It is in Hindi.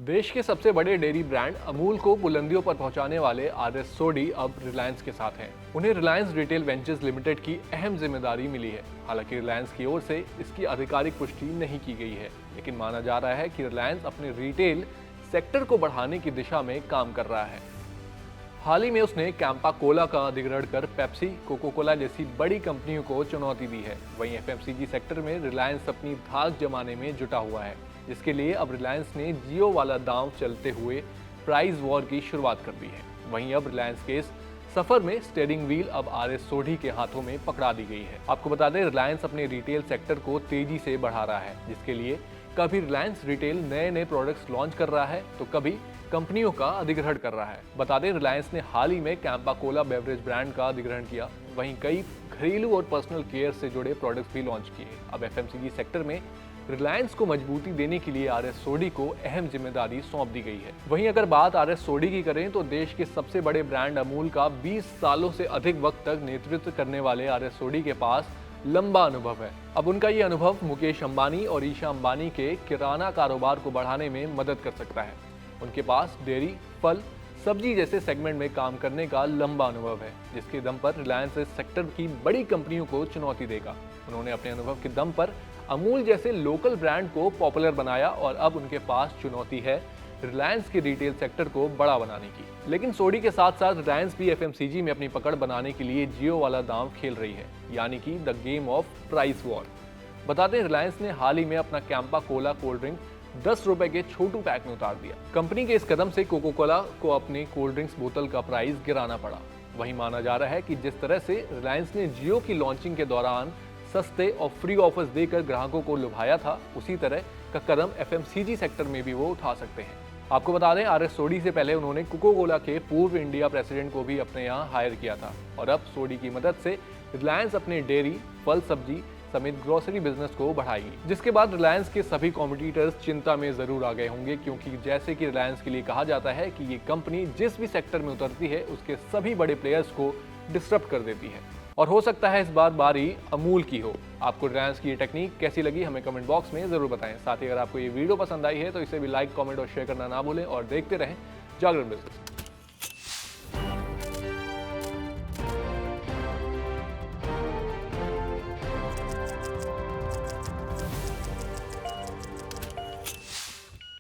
देश के सबसे बड़े डेयरी ब्रांड अमूल को बुलंदियों पर पहुंचाने वाले आरएस सोडी अब रिलायंस के साथ हैं। उन्हें रिलायंस रिटेल वेंचर्स लिमिटेड की अहम जिम्मेदारी मिली है। हालांकि रिलायंस की ओर से इसकी आधिकारिक पुष्टि नहीं की गई है, लेकिन माना जा रहा है कि रिलायंस अपने रिटेल सेक्टर को बढ़ाने की दिशा में काम कर रहा है। हाल ही में उसने कैंपा कोला का अधिग्रहण कर पेप्सी, कोको कोला जैसी बड़ी कंपनियों को चुनौती दी है। वहीं एफएमसीजी सेक्टर में रिलायंस अपनी धाक जमाने में जुटा हुआ है, जिसके लिए अब रिलायंस ने जियो वाला दांव चलते हुए प्राइस वॉर की शुरुआत कर दी है। वहीं अब रिलायंस के इस सफर में स्टीयरिंग व्हील अब आरएस सोडी के हाथों में पकड़ा दी गई है। आपको बता दें, रिलायंस अपने रिटेल सेक्टर को तेजी से बढ़ा रहा है, जिसके लिए कभी रिलायंस रिटेल नए प्रोडक्ट्स लॉन्च कर रहा है तो कभी कंपनियों का अधिग्रहण कर रहा है। बता दें, रिलायंस ने हाल ही में कैंपा कोला बेवरेज ब्रांड का अधिग्रहण किया। वहीं कई घरेलू और पर्सनल केयर से जुड़े प्रोडक्ट्स भी लॉन्च किए। अब एफएमसीजी सेक्टर में रिलायंस को मजबूती देने के लिए आरएस सोडी को अहम जिम्मेदारी सौंप दी गई है। वहीं अगर बात आरएस सोडी की करें तो देश के सबसे बड़े ब्रांड अमूल का 20 सालों से अधिक वक्त तक नेतृत्व करने वाले आरएस सोडी के पास लंबा अनुभव है। अब उनका ये अनुभव मुकेश अंबानी और ईशा अंबानी के किराना कारोबार को बढ़ाने में मदद कर सकता है। उनके पास डेयरी, फल, सब्जी जैसे सेगमेंट में काम करने का लंबा अनुभव है, जिसके दम पर रिलायंस इस सेक्टर की बड़ी कंपनियों को चुनौती देगा। उन्होंने अपने अनुभव के दम पर अमूल जैसे लोकल ब्रांड को पॉपुलर बनाया और अब उनके पास चुनौती है रिलायंस के रिटेल सेक्टर को बड़ा बनाने की। लेकिन सोडी के साथ साथ रिलायंस भी एफएमसीजी में अपनी पकड़ बनाने के लिए जियो वाला दांव खेल रही है, यानी कि the game of price war. बताते हैं, रिलायंस ने हाल ही में अपना कैंपा कोला कोल्ड ड्रिंक 10 रुपए के छोटू पैक में उतार दिया। कंपनी के इस कदम से कोको कोला को अपने कोल्ड ड्रिंक्स बोतल का प्राइस गिराना पड़ा। वहीं माना जा रहा है कि जिस तरह से रिलायंस ने जियो की लॉन्चिंग के दौरान सस्ते और फ्री ऑफर्स देकर ग्राहकों को लुभाया था, उसी तरह का कदम एफएमसीजी सेक्टर में भी वो उठा सकते हैं। आपको बता दें, आरएस सोडी से पहले उन्होंने कोको कोला के पूर्व इंडिया प्रेसिडेंट को भी अपने यहाँ हायर किया था और अब सोडी की मदद से रिलायंस अपने डेयरी, फल, सब्जी समेत ग्रोसरी बिजनेस को बढ़ाएगी, जिसके बाद रिलायंस के सभी कॉम्पिटिटर्स चिंता में जरूर आ गए होंगे, क्योंकि जैसे कि रिलायंस के लिए कहा जाता है कि ये कंपनी जिस भी सेक्टर में उतरती है उसके सभी बड़े प्लेयर्स को डिस्टर्ब कर देती है। और हो सकता है इस बार बारी अमूल की हो। आपको रिलायंस की ये टेक्निक कैसी लगी हमें कमेंट बॉक्स में जरूर बताएं। साथ ही अगर आपको ये वीडियो पसंद आई है तो इसे भी लाइक, कमेंट और शेयर करना ना भूलें और देखते रहें जागरण बिजनेस।